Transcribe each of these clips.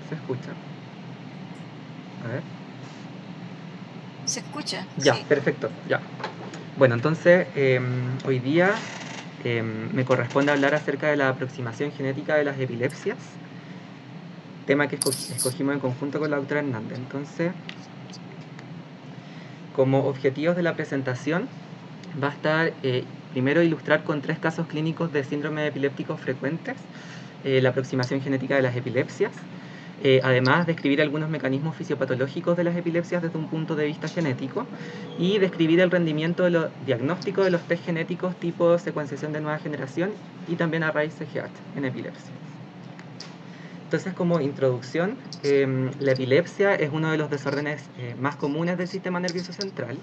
¿Se escucha? A ver. Se escucha, Ya, sí. perfecto, ya. Bueno, entonces, hoy día me corresponde hablar acerca de la aproximación genética de las epilepsias, tema que escogimos en conjunto con la doctora Hernández. Entonces, como objetivos de la presentación, va a estar primero ilustrar con 3 casos clínicos de síndrome epilépticos frecuentes la aproximación genética de las epilepsias. Además, describir algunos mecanismos fisiopatológicos de las epilepsias desde un punto de vista genético y describir el rendimiento de los diagnósticos de los test genéticos tipo secuenciación de nueva generación y también array CGH en epilepsia. Entonces, como introducción, la epilepsia es uno de los desórdenes más comunes del sistema nervioso central,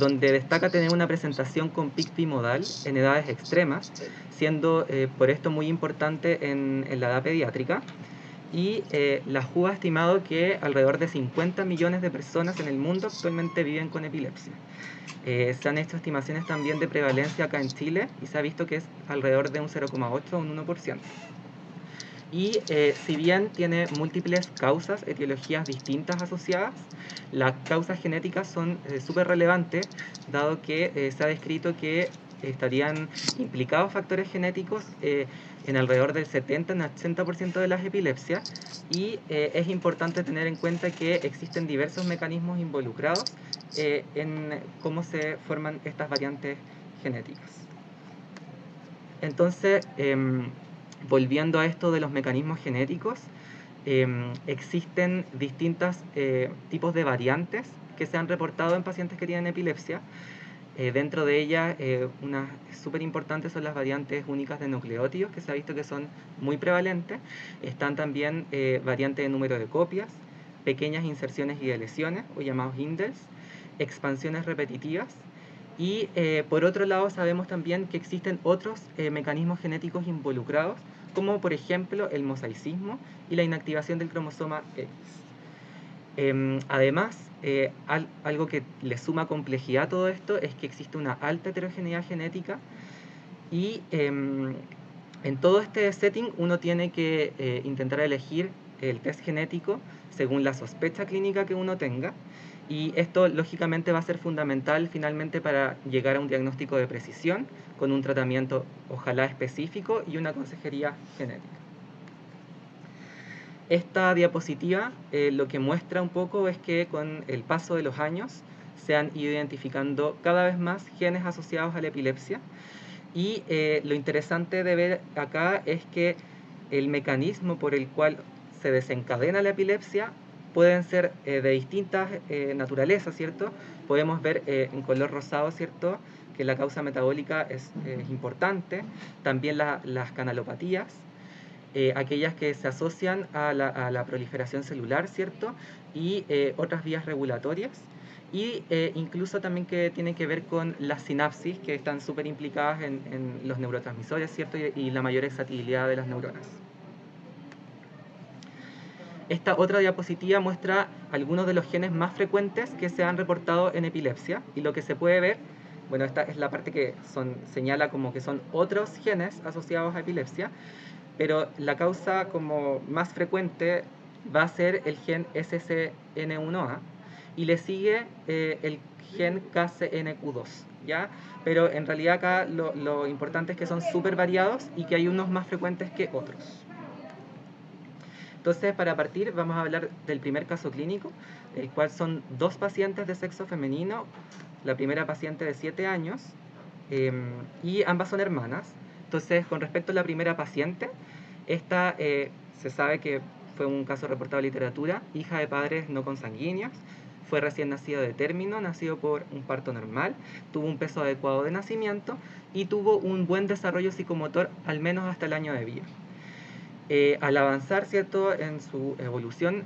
donde destaca tener una presentación con pic bimodal en edades extremas, siendo por esto muy importante en la edad pediátrica. Y la WHO ha estimado que alrededor de 50 millones de personas en el mundo actualmente viven con epilepsia. Se han hecho estimaciones también de prevalencia acá en Chile y se ha visto que es alrededor de un 0,8 o un 1%. Y si bien tiene múltiples causas, etiologías distintas asociadas, las causas genéticas son súper relevantes, dado que se ha descrito que estarían implicados factores genéticos en alrededor del 70-80% de las epilepsias, y es importante tener en cuenta que existen diversos mecanismos involucrados en cómo se forman estas variantes genéticas. Entonces, volviendo a esto de los mecanismos genéticos, existen distintos tipos de variantes que se han reportado en pacientes que tienen epilepsia. Dentro de ellas, unas súper importantes son las variantes únicas de nucleótidos, que se ha visto que son muy prevalentes. Están también variantes de número de copias, pequeñas inserciones y deleciones, o llamados indels, expansiones repetitivas. Y por otro lado sabemos también que existen otros mecanismos genéticos involucrados, como por ejemplo el mosaicismo y la inactivación del cromosoma X. Además, algo que le suma complejidad a todo esto es que existe una alta heterogeneidad genética y en todo este setting uno tiene que intentar elegir el test genético según la sospecha clínica que uno tenga, y esto lógicamente va a ser fundamental finalmente para llegar a un diagnóstico de precisión con un tratamiento ojalá específico y una consejería genética. Esta diapositiva lo que muestra un poco es que con el paso de los años se han ido identificando cada vez más genes asociados a la epilepsia, y lo interesante de ver acá es que el mecanismo por el cual se desencadena la epilepsia pueden ser de distintas naturalezas, ¿cierto? Podemos ver en color rosado, ¿cierto?, que la causa metabólica es importante. También las canalopatías, aquellas que se asocian a la proliferación celular, ¿cierto? Y otras vías regulatorias. Y incluso también que tiene que ver con las sinapsis, que están súper implicadas en los neurotransmisores, ¿cierto? Y la mayor excitabilidad de las neuronas. Esta otra diapositiva muestra algunos de los genes más frecuentes que se han reportado en epilepsia, y lo que se puede ver, bueno, esta es la parte que señala como que son otros genes asociados a epilepsia, pero la causa como más frecuente va a ser el gen SCN1A, y le sigue el gen KCNQ2, ¿ya? Pero en realidad acá lo importante es que son súper variados y que hay unos más frecuentes que otros. Entonces, para partir, vamos a hablar del primer caso clínico, el cual son 2 pacientes de sexo femenino. La primera paciente de 7 años y ambas son hermanas. Entonces, con respecto a la primera paciente, esta se sabe que fue un caso reportado en literatura, hija de padres no consanguíneos, fue recién nacida de término, nacido por un parto normal, tuvo un peso adecuado de nacimiento y tuvo un buen desarrollo psicomotor al menos hasta el año de vida. Al avanzar, ¿cierto?, en su evolución,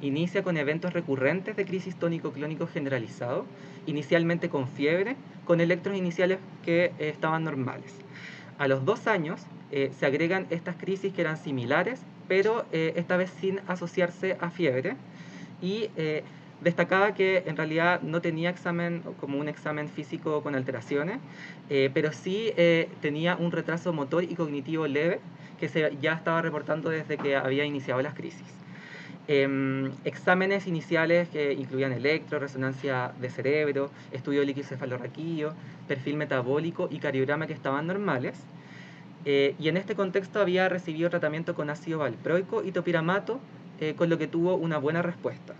inicia con eventos recurrentes de crisis tónico-clónico generalizado, inicialmente con fiebre, con electros iniciales que estaban normales. A los 2 años se agregan estas crisis que eran similares, pero esta vez sin asociarse a fiebre, y destacaba que en realidad no tenía examen como un examen físico con alteraciones, pero sí tenía un retraso motor y cognitivo leve que ya estaba reportando desde que había iniciado las crisis. Exámenes iniciales que incluían electro, resonancia de cerebro, estudio de líquido cefalorraquídeo, perfil metabólico y cariograma que estaban normales. Y en este contexto había recibido tratamiento con ácido valproico y topiramato, con lo que tuvo una buena respuesta.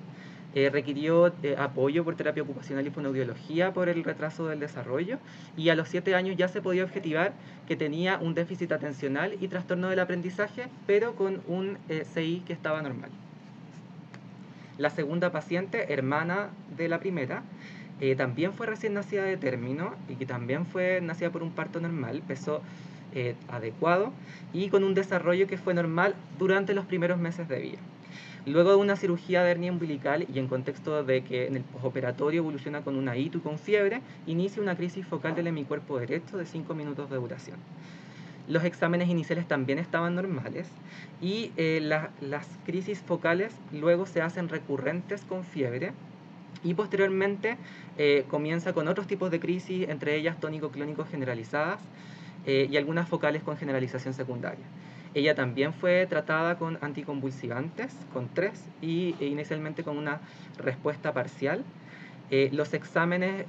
Requirió apoyo por terapia ocupacional y fonoaudiología por el retraso del desarrollo, y a los 7 años ya se podía objetivar que tenía un déficit atencional y trastorno del aprendizaje, pero con un CI que estaba normal. La segunda paciente, hermana de la primera, también fue recién nacida de término y que también fue nacida por un parto normal, peso adecuado y con un desarrollo que fue normal durante los primeros meses de vida. Luego de una cirugía de hernia umbilical y en contexto de que en el postoperatorio evoluciona con una ito y con fiebre, inicia una crisis focal del hemicuerpo derecho de 5 minutos de duración. Los exámenes iniciales también estaban normales y las crisis focales luego se hacen recurrentes con fiebre y posteriormente comienza con otros tipos de crisis, entre ellas tónico-clónico generalizadas y algunas focales con generalización secundaria. Ella también fue tratada con anticonvulsivantes, con 3, y inicialmente con una respuesta parcial. Los exámenes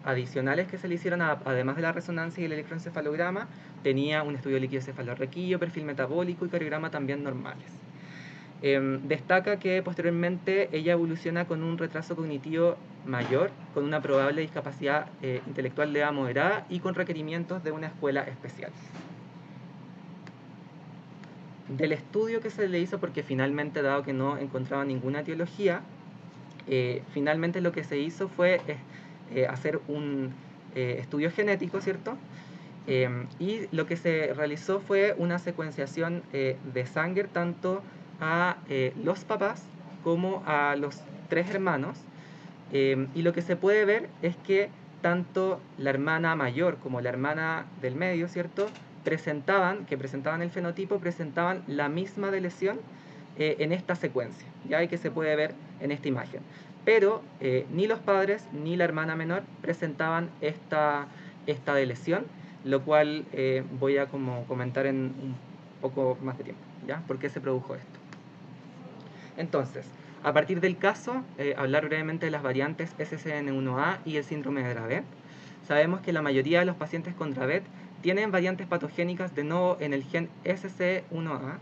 adicionales que se le hicieron, además de la resonancia y el electroencefalograma, tenía un estudio de líquido cefalorraquídeo, perfil metabólico y cariograma también normales. Destaca que posteriormente ella evoluciona con un retraso cognitivo mayor, con una probable discapacidad intelectual leve a moderada y con requerimientos de una escuela especial. Del estudio que se le hizo, porque finalmente, dado que no encontraba ninguna etiología, finalmente lo que se hizo fue hacer un estudio genético, ¿cierto? Y lo que se realizó fue una secuenciación de sangre tanto a los papás como a los 3 hermanos, y lo que se puede ver es que tanto la hermana mayor como la hermana del medio, ¿cierto?, presentaban el fenotipo, presentaban la misma de lesión en esta secuencia, ya que se puede ver en esta imagen. Pero ni los padres ni la hermana menor presentaban esta de lesión, lo cual voy a comentar en un poco más de tiempo, ¿ya? ¿Por qué se produjo esto? Entonces, a partir del caso, hablar brevemente de las variantes SCN1A y el síndrome de Dravet. Sabemos que la mayoría de los pacientes con Dravet tienen variantes patogénicas de nuevo en el gen SC1A,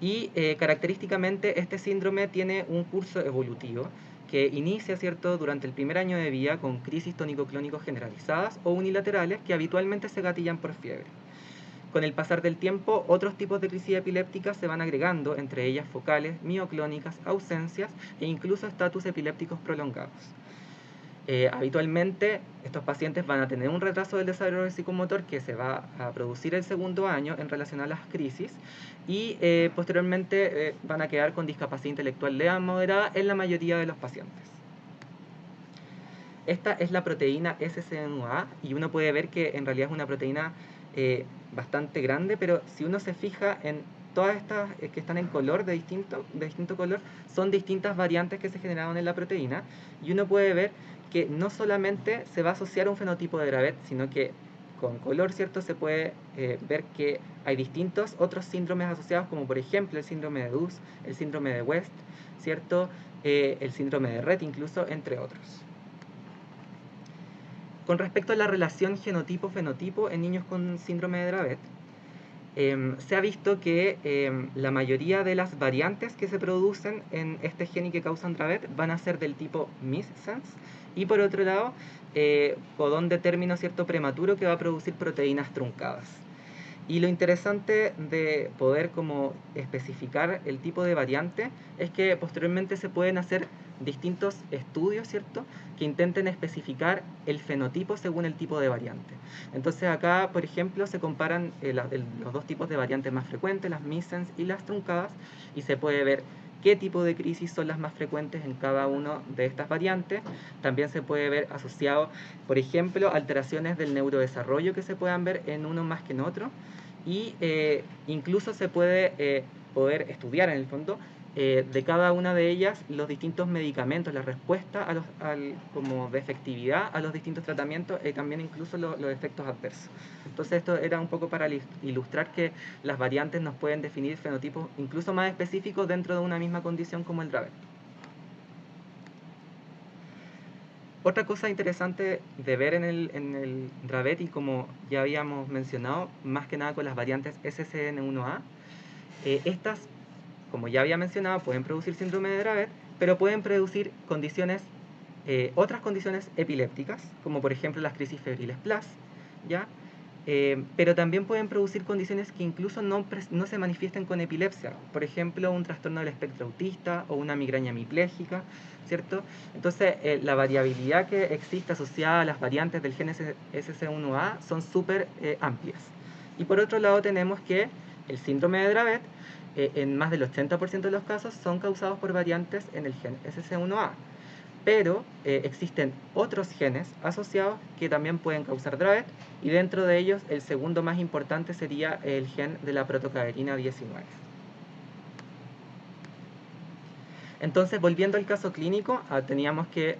y característicamente este síndrome tiene un curso evolutivo que inicia, ¿cierto?, durante el primer año de vida con crisis tónico-clónico generalizadas o unilaterales que habitualmente se gatillan por fiebre. Con el pasar del tiempo, otros tipos de crisis epilépticas se van agregando, entre ellas focales, mioclónicas, ausencias e incluso estatus epilépticos prolongados. Habitualmente estos pacientes van a tener un retraso del desarrollo psicomotor que se va a producir el segundo año en relación a las crisis, y posteriormente van a quedar con discapacidad intelectual leve a moderada en la mayoría de los pacientes. Esta es la proteína SCN1A y uno puede ver que en realidad es una proteína bastante grande, pero si uno se fija en todas estas que están en color, de distinto color, son distintas variantes que se generaron en la proteína, y uno puede ver que no solamente se va a asociar a un fenotipo de Dravet, sino que con color, ¿cierto?, se puede ver que hay distintos otros síndromes asociados, como por ejemplo el síndrome de Dus, el síndrome de West, ¿cierto?, el síndrome de Rett incluso, entre otros. Con respecto a la relación genotipo-fenotipo en niños con síndrome de Dravet, se ha visto que la mayoría de las variantes que se producen en este gen y que causan Dravet van a ser del tipo missense, y por otro lado, codón de término, ¿cierto?, prematuro, que va a producir proteínas truncadas. Y lo interesante de poder como especificar el tipo de variante es que posteriormente se pueden hacer distintos estudios, ¿cierto?, que intenten especificar el fenotipo según el tipo de variante. Entonces acá, por ejemplo, se comparan los dos tipos de variantes más frecuentes, las missense y las truncadas, y se puede ver qué tipo de crisis son las más frecuentes en cada una de estas variantes. También se puede ver asociado, por ejemplo, alteraciones del neurodesarrollo que se puedan ver en uno más que en otro, y incluso se puede poder estudiar en el fondo de cada una de ellas los distintos medicamentos, la respuesta como de efectividad a los distintos tratamientos y también incluso los efectos adversos. Entonces esto era un poco para ilustrar que las variantes nos pueden definir fenotipos incluso más específicos dentro de una misma condición como el Dravet. Otra cosa interesante de ver en el Dravet, y como ya habíamos mencionado, más que nada con las variantes SCN1A, estas, como ya había mencionado, pueden producir síndrome de Dravet, pero pueden producir otras condiciones epilépticas, como por ejemplo las crisis febriles plus, ¿ya? Pero también pueden producir condiciones que incluso no se manifiesten con epilepsia, por ejemplo un trastorno del espectro autista o una migraña hemipléjica, ¿cierto? Entonces la variabilidad que existe asociada a las variantes del gen SC1A son súper amplias. Y por otro lado tenemos que el síndrome de Dravet, en más del 80% de los casos, son causados por variantes en el gen SC1A. Pero existen otros genes asociados que también pueden causar Dravet, y dentro de ellos el segundo más importante sería el gen de la protocaderina 19. Entonces, volviendo al caso clínico, teníamos que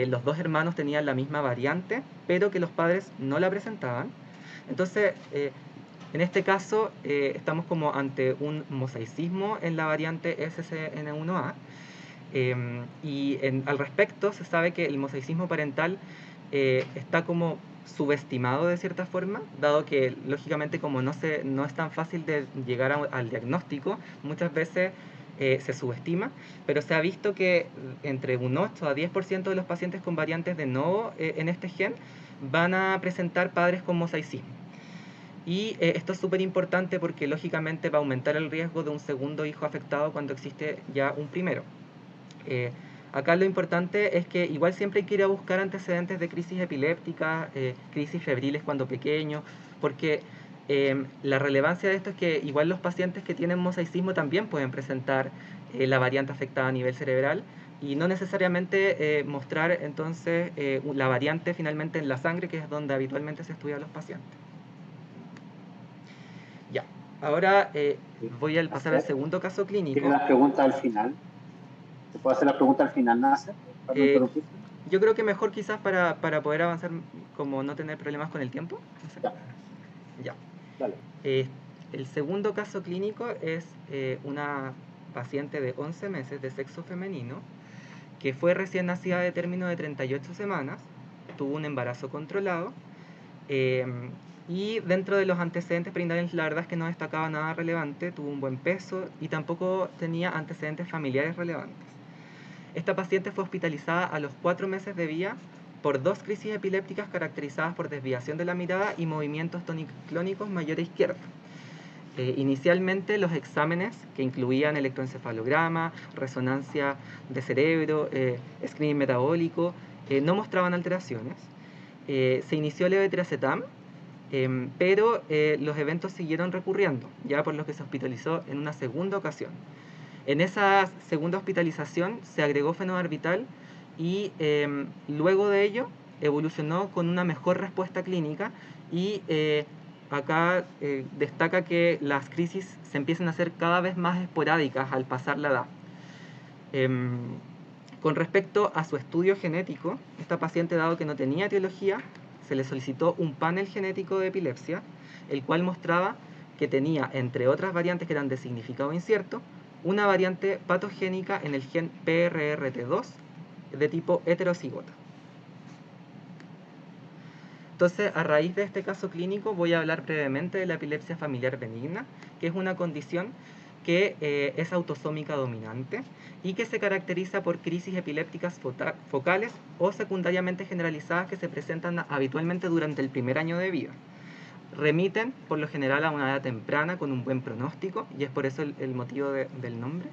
los dos hermanos tenían la misma variante, pero que los padres no la presentaban. Entonces, en este caso, estamos como ante un mosaicismo en la variante SCN1A. Al respecto se sabe que el mosaicismo parental está como subestimado de cierta forma, dado que lógicamente como no es tan fácil de llegar al diagnóstico, muchas veces se subestima, pero se ha visto que entre un 8 a 10% de los pacientes con variantes de novo en este gen van a presentar padres con mosaicismo. Y esto es súper importante porque lógicamente va a aumentar el riesgo de un segundo hijo afectado cuando existe ya un primero. Acá lo importante es que igual siempre hay que ir a buscar antecedentes de crisis epilépticas, crisis febriles cuando pequeños, porque la relevancia de esto es que igual los pacientes que tienen mosaicismo también pueden presentar la variante afectada a nivel cerebral, y no necesariamente mostrar entonces la variante finalmente en la sangre, que es donde habitualmente se estudia a los pacientes. Ya, ahora voy a pasar al segundo caso clínico. ¿Tiene las preguntas al final? ¿Se puede hacer la pregunta al final, Nasser? ¿Para no interrumpirte? Yo creo que mejor quizás para poder avanzar, como no tener problemas con el tiempo. Ya. Ya. Dale. El segundo caso clínico es una paciente de 11 meses de sexo femenino que fue recién nacida de término de 38 semanas, tuvo un embarazo controlado, y dentro de los antecedentes perinatales la verdad es que no destacaba nada relevante, tuvo un buen peso y tampoco tenía antecedentes familiares relevantes. Esta paciente fue hospitalizada a los 4 meses de vida por 2 crisis epilépticas caracterizadas por desviación de la mirada y movimientos clónicos mayor a izquierda. Inicialmente los exámenes, que incluían electroencefalograma, resonancia de cerebro, screening metabólico, no mostraban alteraciones. Se inició levetiracetam, pero los eventos siguieron recurriendo, ya por lo que se hospitalizó en una segunda ocasión. En esa segunda hospitalización se agregó fenobarbital y luego de ello evolucionó con una mejor respuesta clínica, y acá destaca que las crisis se empiezan a hacer cada vez más esporádicas al pasar la edad. Con respecto a su estudio genético, esta paciente, dado que no tenía etiología, se le solicitó un panel genético de epilepsia, el cual mostraba que tenía, entre otras variantes que eran de significado incierto, una variante patogénica en el gen PRRT2 de tipo heterocigota. Entonces, a raíz de este caso clínico voy a hablar brevemente de la epilepsia familiar benigna, que es una condición que es autosómica dominante y que se caracteriza por crisis epilépticas focales o secundariamente generalizadas que se presentan habitualmente durante el primer año de vida. Remiten por lo general a una edad temprana con un buen pronóstico, y es por eso el motivo del nombre.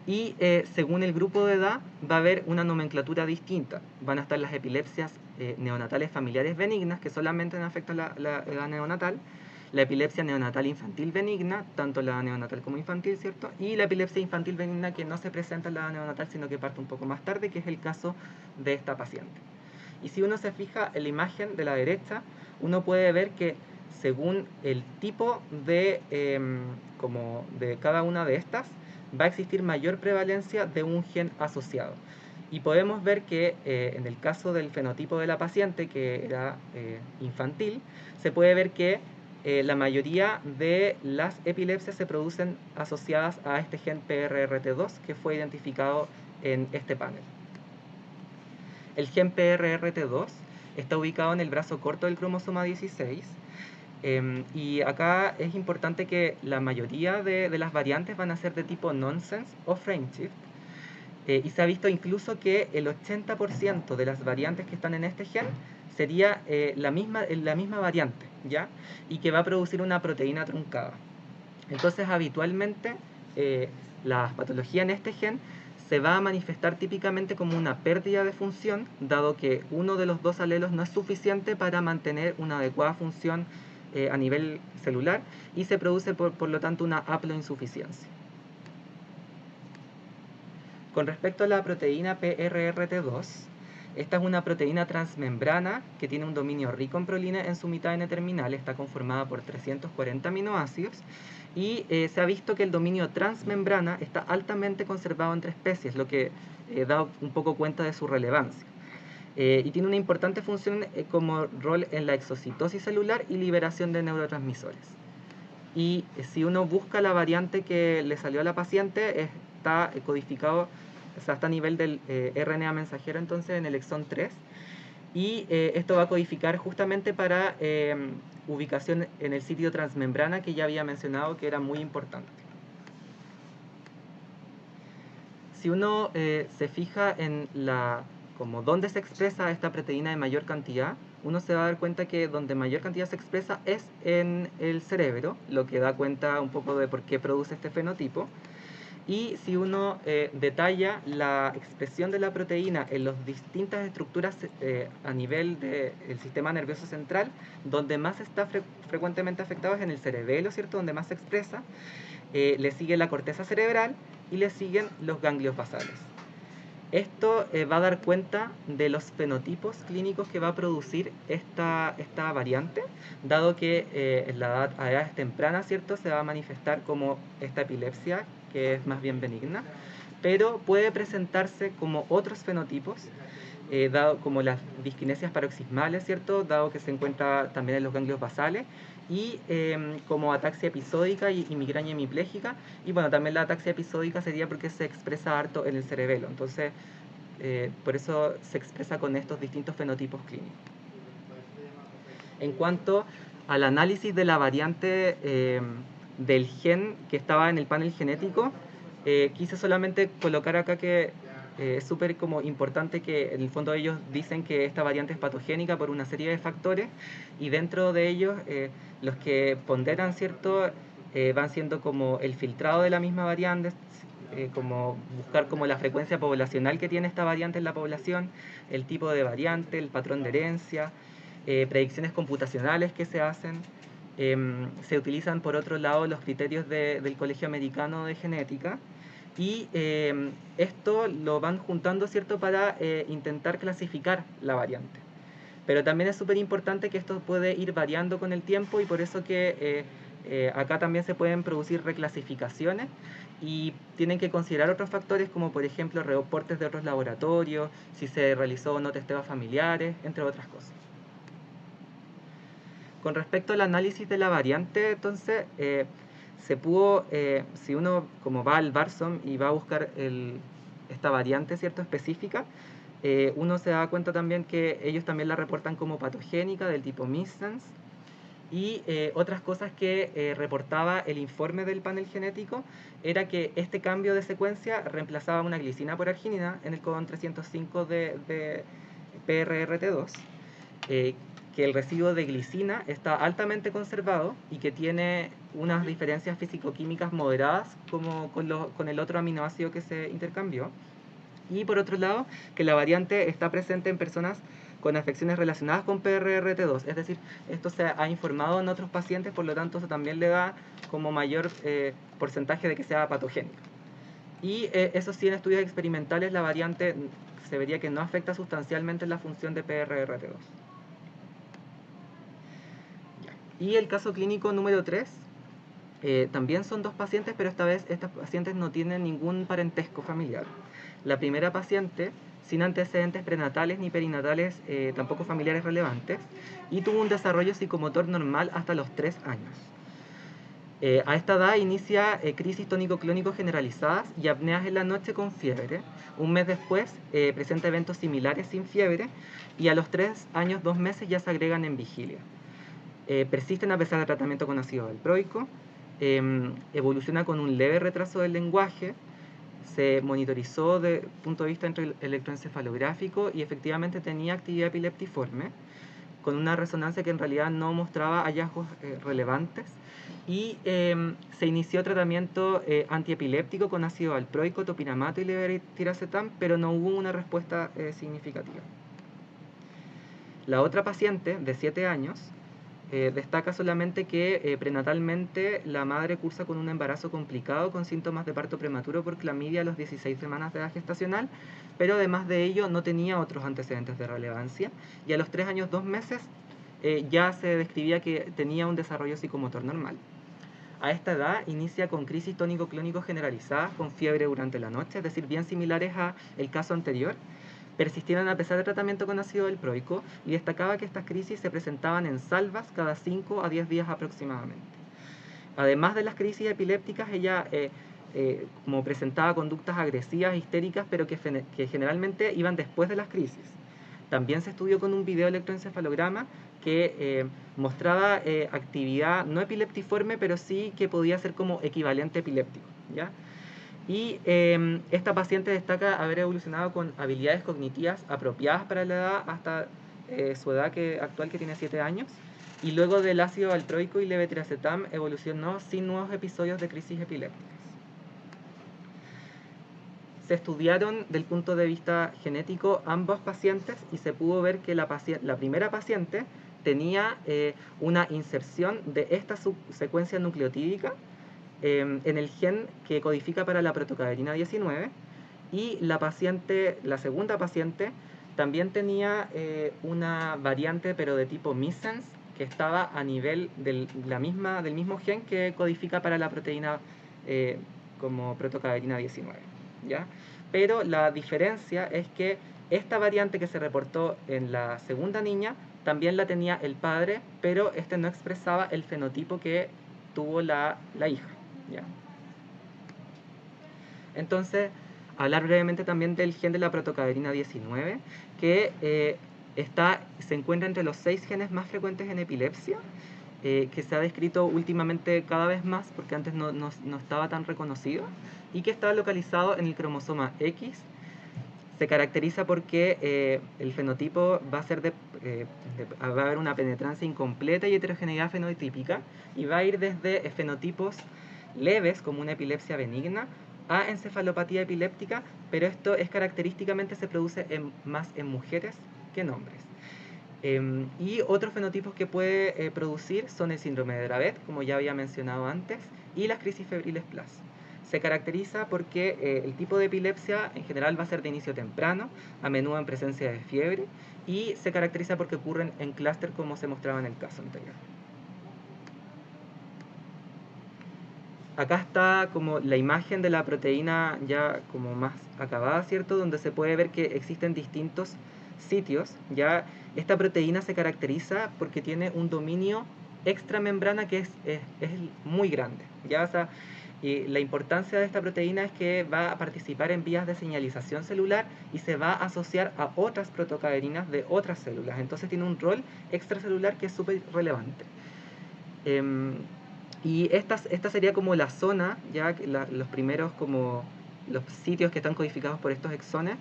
Y según el grupo de edad va a haber una nomenclatura distinta. Van a estar las epilepsias neonatales familiares benignas, que solamente afectan la edad neonatal, la epilepsia neonatal infantil benigna, tanto la neonatal como infantil, ¿cierto? Y la epilepsia infantil benigna, que no se presenta en la edad neonatal, sino que parte un poco más tarde, que es el caso de esta paciente. Y si uno se fija en la imagen de la derecha, uno puede ver que según el tipo de cada una de estas, va a existir mayor prevalencia de un gen asociado. Y podemos ver que en el caso del fenotipo de la paciente, que era infantil, se puede ver que la mayoría de las epilepsias se producen asociadas a este gen PRRT2 que fue identificado en este panel. El gen PRRT2 está ubicado en el brazo corto del cromosoma 16 y acá es importante que la mayoría de las variantes van a ser de tipo nonsense o frameshift. Y se ha visto incluso que el 80% de las variantes que están en este gen sería la misma variante, ¿ya? Y que va a producir una proteína truncada. Entonces, habitualmente, la patología en este gen se va a manifestar típicamente como una pérdida de función, dado que uno de los dos alelos no es suficiente para mantener una adecuada función a nivel celular y se produce, por lo tanto, una haploinsuficiencia. Con respecto a la proteína PRRT2, esta es una proteína transmembrana que tiene un dominio rico en prolina en su mitad N-terminal, está conformada por 340 aminoácidos y se ha visto que el dominio transmembrana está altamente conservado entre especies, lo que da un poco cuenta de su relevancia. Y tiene una importante función como rol en la exocitosis celular y liberación de neurotransmisores. Y si uno busca la variante que le salió a la paciente, está codificado, o sea, está a nivel del RNA mensajero, entonces en el exón 3. Y esto va a codificar justamente para ubicación en el sitio transmembrana que ya había mencionado que era muy importante. Si uno se fija en como dónde se expresa esta proteína de mayor cantidad, uno se va a dar cuenta que donde mayor cantidad se expresa es en el cerebro, lo que da cuenta un poco de por qué produce este fenotipo. Y si uno detalla la expresión de la proteína en las distintas estructuras a nivel del sistema nervioso central, donde más está frecuentemente afectado es en el cerebelo, ¿cierto? Donde más se expresa, le sigue la corteza cerebral y le siguen los ganglios basales. Esto va a dar cuenta de los fenotipos clínicos que va a producir esta variante, dado que a edades tempranas, ¿cierto?, se va a manifestar como esta epilepsia, que es más bien benigna, pero puede presentarse como otros fenotipos, dado como las disquinesias paroxismales, ¿cierto?, dado que se encuentra también en los ganglios basales, y como ataxia episódica y migraña hemipléjica, y bueno, también la ataxia episódica sería porque se expresa harto en el cerebelo, entonces por eso se expresa con estos distintos fenotipos clínicos. En cuanto al análisis de la variante del gen que estaba en el panel genético, quise solamente colocar acá que es súper como importante que en el fondo ellos dicen que esta variante es patogénica por una serie de factores y dentro de ellos los que ponderan, ¿cierto?, van siendo como el filtrado de la misma variante, como buscar como la frecuencia poblacional que tiene esta variante en la población, el tipo de variante, el patrón de herencia, predicciones computacionales que se hacen. Se utilizan por otro lado los criterios del Colegio Americano de Genética y esto lo van juntando, ¿cierto?, para intentar clasificar la variante. Pero también es súper importante que esto puede ir variando con el tiempo y por eso que acá también se pueden producir reclasificaciones y tienen que considerar otros factores como por ejemplo reportes de otros laboratorios, si se realizó o no testeos familiares, entre otras cosas. Con respecto al análisis de la variante, entonces, se pudo, si uno como va al Barsom y va a buscar esta variante, ¿cierto?, específica, uno se da cuenta también que ellos también la reportan como patogénica del tipo missense y otras cosas que reportaba el informe del panel genético era que este cambio de secuencia reemplazaba una glicina por arginina en el codón 305 de PRRT2, que el residuo de glicina está altamente conservado y que tiene unas diferencias físico-químicas moderadas como con el otro aminoácido que se intercambió. Y por otro lado, que la variante está presente en personas con afecciones relacionadas con PRRT2, es decir, esto se ha informado en otros pacientes, por lo tanto eso también le da como mayor porcentaje de que sea patogénica. Y eso sí, en estudios experimentales la variante se vería que no afecta sustancialmente la función de PRRT2. Y el caso clínico número 3 También son dos pacientes, pero esta vez estas pacientes no tienen ningún parentesco familiar. La primera paciente, sin antecedentes prenatales ni perinatales, tampoco familiares relevantes, y tuvo un desarrollo psicomotor normal hasta los 3 años. A esta edad inicia crisis tónico-clónico generalizadas y apneas en la noche con fiebre. Un mes después presenta eventos similares sin fiebre, y a los 3 años, 2 meses ya se agregan en vigilia. Persisten a pesar del tratamiento con ácido valproico. Evoluciona con un leve retraso del lenguaje. Se monitorizó desde el punto de vista electroencefalográfico y efectivamente tenía actividad epileptiforme, con una resonancia que en realidad no mostraba hallazgos relevantes, y se inició tratamiento antiepiléptico con ácido valproico, topiramato y levetiracetam, pero no hubo una respuesta significativa. La otra paciente, de 7 años, destaca solamente que prenatalmente la madre cursa con un embarazo complicado con síntomas de parto prematuro por clamidia a las 16 semanas de edad gestacional, pero además de ello no tenía otros antecedentes de relevancia, y a los 3 años 2 meses ya se describía que tenía un desarrollo psicomotor normal. A esta edad inicia con crisis tónico-clónico generalizadas con fiebre durante la noche, es decir, bien similares al caso anterior. Persistieron a pesar del tratamiento con ácido valproico, y destacaba que estas crisis se presentaban en salvas cada 5 a 10 días aproximadamente. Además de las crisis epilépticas, ella como presentaba conductas agresivas, histéricas, pero que generalmente iban después de las crisis. También se estudió con un video electroencefalograma que mostraba actividad no epileptiforme, pero sí que podía ser como equivalente epiléptico, ¿ya? Y esta paciente destaca haber evolucionado con habilidades cognitivas apropiadas para la edad hasta su edad actual, que tiene 7 años, y luego del ácido valproico y levetiracetam evolucionó sin nuevos episodios de crisis epilépticas. Se estudiaron del punto de vista genético ambos pacientes y se pudo ver que la primera paciente tenía una inserción de esta subsecuencia nucleotídica en el gen que codifica para la protocaderina 19, y la segunda paciente también tenía una variante, pero de tipo missense, que estaba a nivel del mismo gen que codifica para la proteína como protocaderina 19, ¿ya? Pero la diferencia es que esta variante que se reportó en la segunda niña también la tenía el padre, pero este no expresaba el fenotipo que tuvo la hija, ¿ya? Entonces, hablar brevemente también del gen de la protocaderina 19, que se encuentra entre los 6 genes más frecuentes en epilepsia, que se ha descrito últimamente cada vez más, porque antes no estaba tan reconocido, y que está localizado en el cromosoma X. Se caracteriza porque el fenotipo va a haber una penetrancia incompleta y heterogeneidad fenotípica, y va a ir desde fenotipos leves, como una epilepsia benigna, a encefalopatía epiléptica, pero esto característicamente se produce más en mujeres que en hombres. Y otros fenotipos que puede producir son el síndrome de Dravet, como ya había mencionado antes, y las crisis febriles plus. Se caracteriza porque el tipo de epilepsia en general va a ser de inicio temprano, a menudo en presencia de fiebre, y se caracteriza porque ocurren en clúster, como se mostraba en el caso anterior. Acá está como la imagen de la proteína ya como más acabada, ¿cierto? Donde se puede ver que existen distintos sitios. Ya esta proteína se caracteriza porque tiene un dominio extramembrana que es muy grande. Ya, o sea, y la importancia de esta proteína es que va a participar en vías de señalización celular y se va a asociar a otras protocaderinas de otras células. Entonces tiene un rol extracelular que es súper relevante. Y esta sería como la zona, ya los primeros como los sitios que están codificados por estos exones,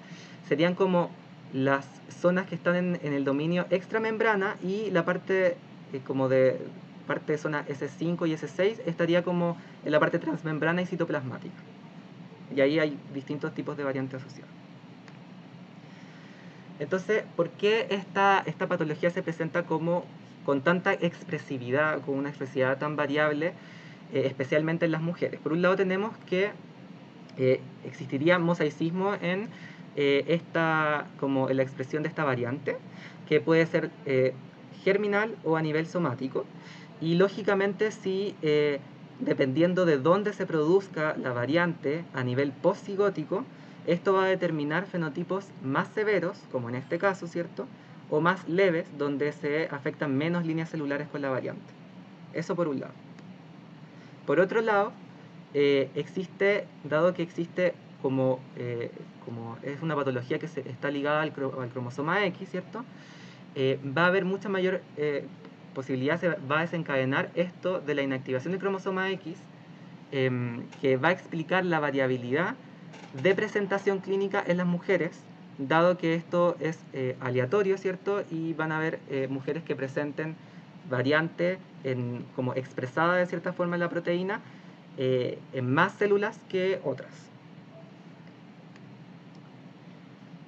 serían como las zonas que están en el dominio extramembrana, y la parte como de parte de zona S5 y S6 estaría como en la parte transmembrana y citoplasmática. Y ahí hay distintos tipos de variantes asociadas. Entonces, ¿por qué esta patología se presenta con tanta expresividad, con una expresividad tan variable, especialmente en las mujeres? Por un lado tenemos que existiría mosaicismo en como en la expresión de esta variante, que puede ser germinal o a nivel somático, y lógicamente si dependiendo de dónde se produzca la variante a nivel postcigótico, esto va a determinar fenotipos más severos, como en este caso, ¿cierto? O más leves, donde se afectan menos líneas celulares con la variante. Eso por un lado. Por otro lado, dado que existe como es una patología que está ligada al cromosoma X, ¿cierto? Va a haber mucha mayor posibilidad, se va a desencadenar esto de la inactivación del cromosoma X, que va a explicar la variabilidad de presentación clínica en las mujeres, dado que esto es aleatorio, ¿cierto? Y van a haber mujeres que presenten variante como expresada de cierta forma en la proteína en más células que otras.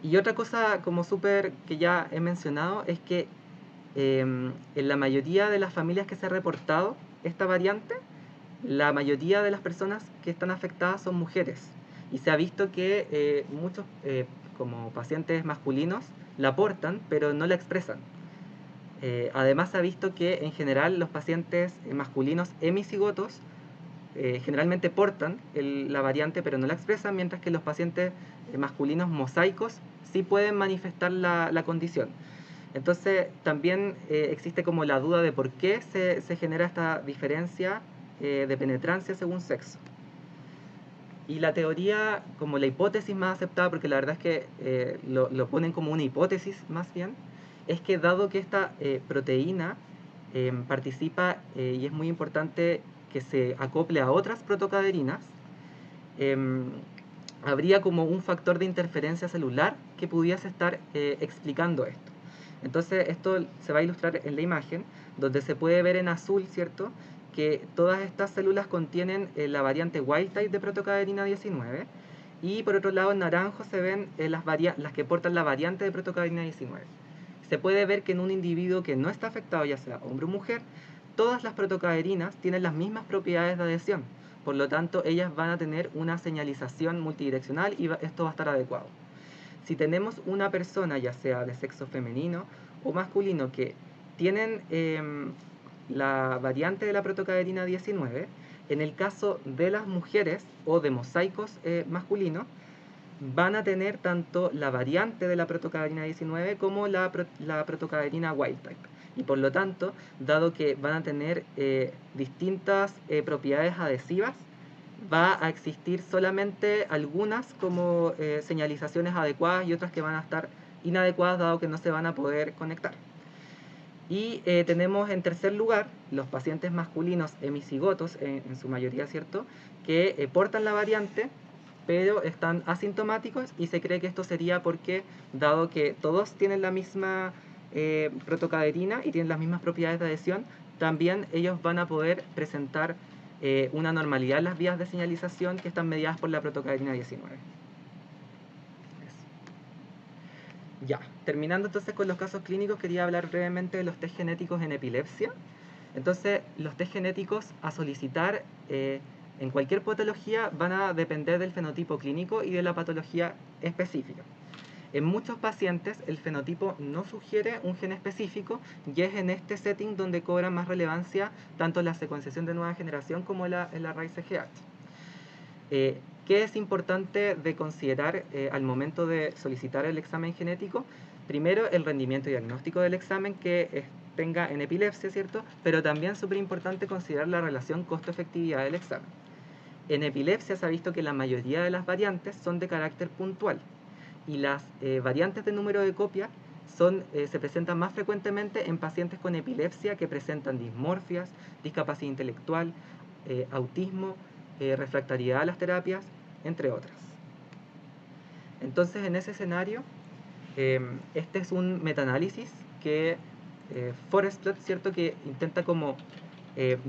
Y otra cosa como súper que ya he mencionado es que en la mayoría de las familias que se ha reportado esta variante, la mayoría de las personas que están afectadas son mujeres. Y se ha visto que muchos como pacientes masculinos la portan, pero no la expresan. Además se ha visto que en general los pacientes masculinos hemicigotos generalmente portan la variante pero no la expresan, mientras que los pacientes masculinos mosaicos sí pueden manifestar la condición. Entonces también existe como la duda de por qué se genera esta diferencia de penetrancia según sexo. Y la teoría, como la hipótesis más aceptada, porque la verdad es que lo ponen como una hipótesis más bien, es que dado que esta proteína participa y es muy importante que se acople a otras protocaderinas, habría como un factor de interferencia celular que pudiese estar explicando esto. Entonces esto se va a ilustrar en la imagen, donde se puede ver en azul, ¿cierto?, que todas estas células contienen la variante wild type de protocaderina 19, y por otro lado en naranjo se ven las que portan la variante de protocaderina 19. Se puede ver que en un individuo que no está afectado, ya sea hombre o mujer, todas las protocaderinas tienen las mismas propiedades de adhesión. Por lo tanto, ellas van a tener una señalización multidireccional y esto va a estar adecuado. Si tenemos una persona, ya sea de sexo femenino o masculino, que tienen la variante de la protocaderina 19, en el caso de las mujeres o de mosaicos masculinos, van a tener tanto la variante de la protocaderina 19 como la protocaderina wild type. Y por lo tanto, dado que van a tener distintas propiedades adhesivas, va a existir solamente algunas como señalizaciones adecuadas y otras que van a estar inadecuadas dado que no se van a poder conectar. Y tenemos en tercer lugar los pacientes masculinos hemicigotos, en su mayoría, ¿cierto?, que portan la variante, pero están asintomáticos, y se cree que esto sería porque, dado que todos tienen la misma protocaderina y tienen las mismas propiedades de adhesión, también ellos van a poder presentar una normalidad en las vías de señalización que están mediadas por la protocaderina 19. Ya, terminando entonces con los casos clínicos, quería hablar brevemente de los test genéticos en epilepsia. Entonces, los test genéticos a solicitar en cualquier patología van a depender del fenotipo clínico y de la patología específica. En muchos pacientes el fenotipo no sugiere un gen específico, y es en este setting donde cobra más relevancia tanto la secuenciación de nueva generación como el array CGH. ¿Qué es importante de considerar al momento de solicitar el examen genético? Primero, el rendimiento diagnóstico del examen que tenga en epilepsia, ¿cierto? Pero también súper importante considerar la relación costo-efectividad del examen. En epilepsia se ha visto que la mayoría de las variantes son de carácter puntual, y las variantes de número de copia se presentan más frecuentemente en pacientes con epilepsia que presentan dismorfias, discapacidad intelectual, autismo, refractariedad a las terapias, entre otras. Entonces, en ese escenario, este es un metaanálisis que Forestplot, ¿cierto?, que intenta como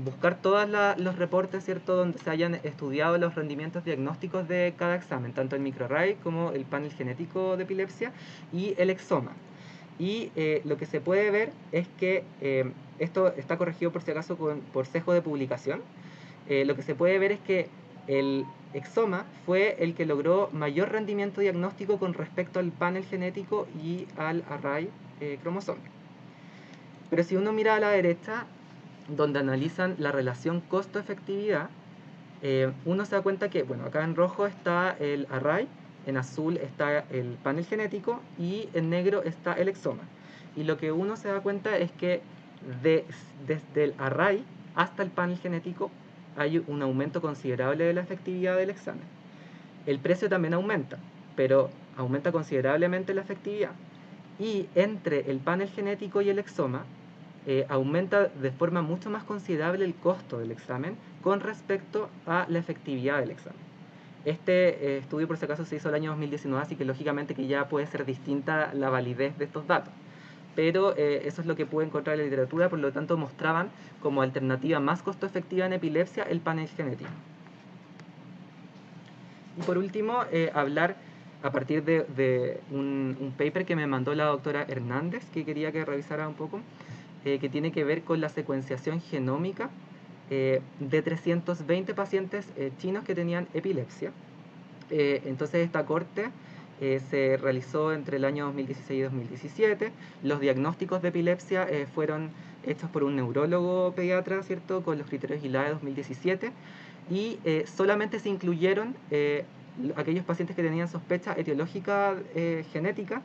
buscar todos los reportes, ¿cierto?, donde se hayan estudiado los rendimientos diagnósticos de cada examen, tanto el microarray como el panel genético de epilepsia y el exoma. Y lo que se puede ver es que esto está corregido por si acaso por sesgo de publicación. Lo que se puede ver es que el exoma fue el que logró mayor rendimiento diagnóstico con respecto al panel genético y al array cromosómico. Pero si uno mira a la derecha, donde analizan la relación costo-efectividad, uno se da cuenta que, bueno, acá en rojo está el array, en azul está el panel genético y en negro está el exoma. Y lo que uno se da cuenta es que desde el array hasta el panel genético hay un aumento considerable de la efectividad del examen. El precio también aumenta, pero aumenta considerablemente la efectividad. Y entre el panel genético y el exoma, aumenta de forma mucho más considerable el costo del examen con respecto a la efectividad del examen. Este estudio por si acaso se hizo el año 2019, así que lógicamente que ya puede ser distinta la validez de estos datos. Pero eso es lo que pude encontrar en la literatura, por lo tanto mostraban como alternativa más costo efectiva en epilepsia el panel genético. Y por último, hablar a partir de un paper que me mandó la doctora Hernández, que quería que revisara un poco, que tiene que ver con la secuenciación genómica de 320 pacientes chinos que tenían epilepsia. Entonces esta corte se realizó entre el año 2016 y 2017. Los diagnósticos de epilepsia fueron hechos por un neurólogo pediatra, ¿cierto?, con los criterios ILAE 2017, y solamente se incluyeron aquellos pacientes que tenían sospecha etiológica genética,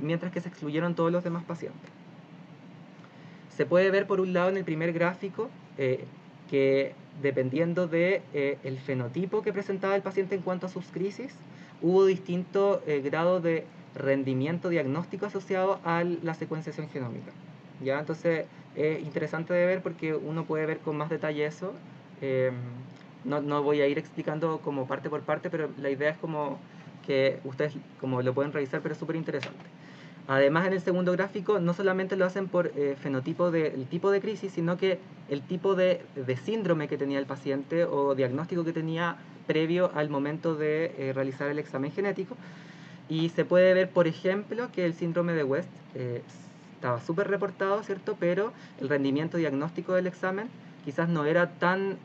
mientras que se excluyeron todos los demás pacientes. Se puede ver por un lado en el primer gráfico que dependiendo de el fenotipo que presentaba el paciente en cuanto a sus crisis, hubo distinto grado de rendimiento diagnóstico asociado a la secuenciación genómica. ¿Ya? Entonces es interesante de ver porque uno puede ver con más detalle eso. No voy a ir explicando como parte por parte, pero la idea es como que ustedes como lo pueden revisar, pero es súper interesante. Además, en el segundo gráfico no solamente lo hacen por fenotipo del tipo de crisis, sino que el tipo de síndrome que tenía el paciente o diagnóstico que tenía previo al momento de realizar el examen genético. Y se puede ver, por ejemplo, que el síndrome de West estaba súper reportado, ¿cierto? Pero el rendimiento diagnóstico del examen quizás no era tan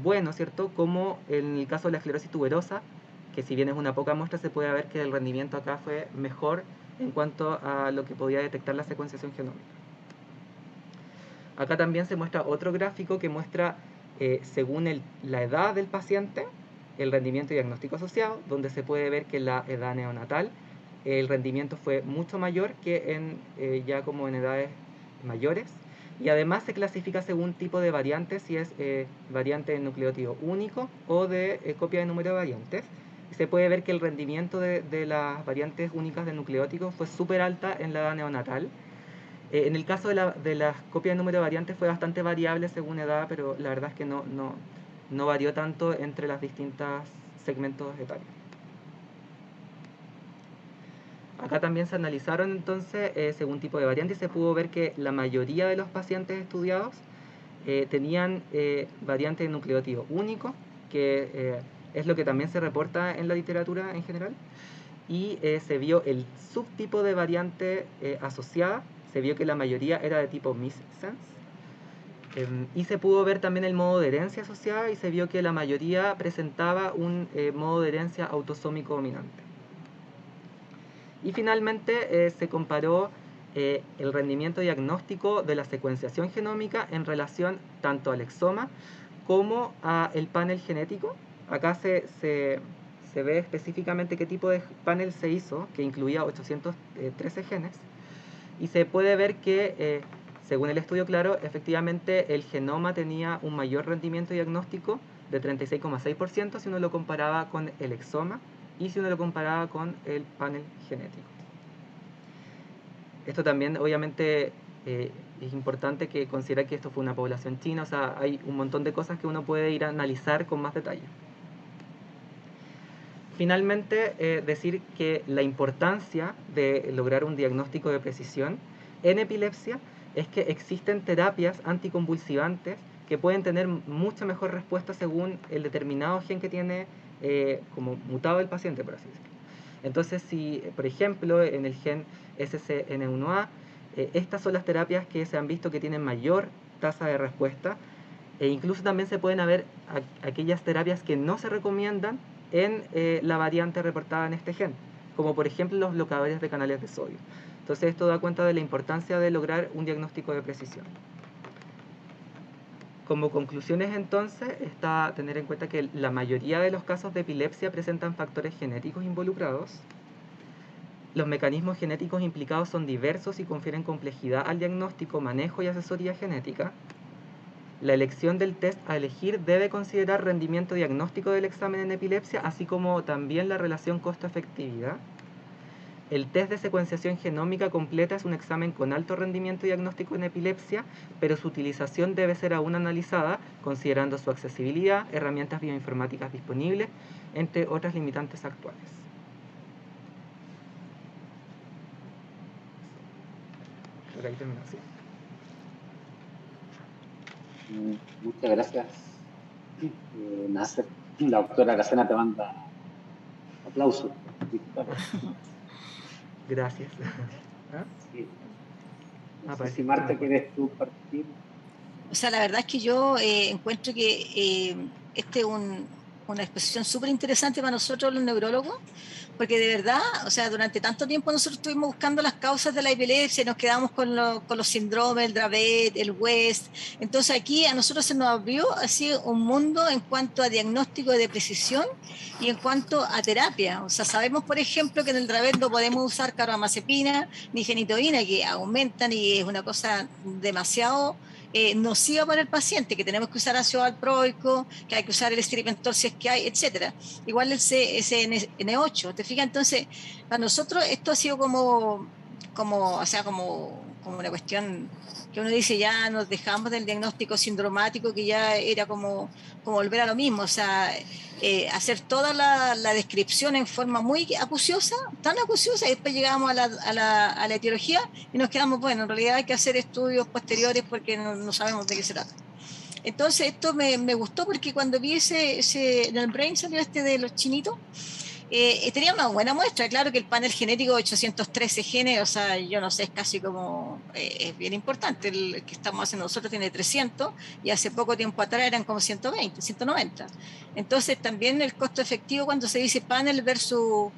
bueno, ¿cierto?, como en el caso de la esclerosis tuberosa, que si bien es una poca muestra, se puede ver que el rendimiento acá fue mejor en cuanto a lo que podía detectar la secuenciación genómica. Acá también se muestra otro gráfico que muestra, según la edad del paciente, el rendimiento diagnóstico asociado, donde se puede ver que en la edad neonatal el rendimiento fue mucho mayor que ya como en edades mayores. Y además se clasifica según tipo de variante, si es variante de nucleótido único o de copia de número de variantes. Se puede ver que el rendimiento de las variantes únicas de nucleótidos fue súper alta en la edad neonatal. En el caso de las copias de número de variantes fue bastante variable según edad, pero la verdad es que no varió tanto entre las distintas segmentos etarios. Acá también se analizaron entonces según tipo de variante y se pudo ver que la mayoría de los pacientes estudiados tenían variante de nucleótido único, que es lo que también se reporta en la literatura en general, y se vio el subtipo de variante asociada, se vio que la mayoría era de tipo missense, y se pudo ver también el modo de herencia asociada y se vio que la mayoría presentaba un modo de herencia autosómico dominante. Y finalmente se comparó el rendimiento diagnóstico de la secuenciación genómica en relación tanto al exoma como al panel genético. Acá se ve específicamente qué tipo de panel se hizo, que incluía 813 genes, y se puede ver que, según el estudio, claro, efectivamente el genoma tenía un mayor rendimiento diagnóstico de 36,6% si uno lo comparaba con el exoma y si uno lo comparaba con el panel genético. Esto también, obviamente, es importante que considerar que esto fue una población china, o sea, hay un montón de cosas que uno puede ir a analizar con más detalle. Finalmente, decir que la importancia de lograr un diagnóstico de precisión en epilepsia es que existen terapias anticonvulsivantes que pueden tener mucha mejor respuesta según el determinado gen que tiene como mutado el paciente, por así decirlo. Entonces, si, por ejemplo, en el gen SCN1A, estas son las terapias que se han visto que tienen mayor tasa de respuesta, e incluso también se pueden haber aquellas terapias que no se recomiendan en la variante reportada en este gen, como por ejemplo los bloqueadores de canales de sodio. Entonces esto da cuenta de la importancia de lograr un diagnóstico de precisión. Como conclusiones entonces está tener en cuenta que la mayoría de los casos de epilepsia presentan factores genéticos involucrados. Los mecanismos genéticos implicados son diversos y confieren complejidad al diagnóstico, manejo y asesoría genética. La elección del test a elegir debe considerar rendimiento diagnóstico del examen en epilepsia, así como también la relación costo-efectividad. El test de secuenciación genómica completa es un examen con alto rendimiento diagnóstico en epilepsia, pero su utilización debe ser aún analizada, considerando su accesibilidad, herramientas bioinformáticas disponibles, entre otras limitantes actuales. Creo que ahí termino, sí. Muchas gracias, Nasser. La doctora Aracena te manda aplausos. Gracias. ¿Ah? Sí. No sé Parece si que Marta me acuerdo. quieres tú partir. O sea, la verdad es que yo encuentro que este es una exposición súper interesante para nosotros los neurólogos, porque de verdad, o sea, durante tanto tiempo nosotros estuvimos buscando las causas de la epilepsia, nos quedamos con los síndromes, el Dravet, el West. Entonces aquí a nosotros se nos abrió así un mundo en cuanto a diagnóstico de precisión y en cuanto a terapia. O sea, sabemos, por ejemplo, que en el Dravet no podemos usar carbamazepina ni genitoína, que aumentan y es una cosa demasiado nociva para el paciente, que tenemos que usar ácido valproico, que hay que usar el estripentor si es que hay, etcétera. Igual el CSN8, ¿te fijas? Entonces, para nosotros esto ha sido o sea, como una cuestión que uno dice, ya nos dejamos del diagnóstico sindromático, que ya era como volver a lo mismo, o sea, hacer toda la descripción en forma muy acuciosa, tan acuciosa, y después llegamos a la etiología y nos quedamos, bueno, en realidad hay que hacer estudios posteriores porque no sabemos de qué se trata. Entonces esto me gustó porque cuando vi en el Brain salió este de los chinitos, tenía una buena muestra. Claro que el panel genético de 813 genes, o sea, yo no sé, es casi como, es bien importante. El que estamos haciendo nosotros tiene 300 y hace poco tiempo atrás eran como 120, 190. Entonces también el costo efectivo cuando se dice panel versus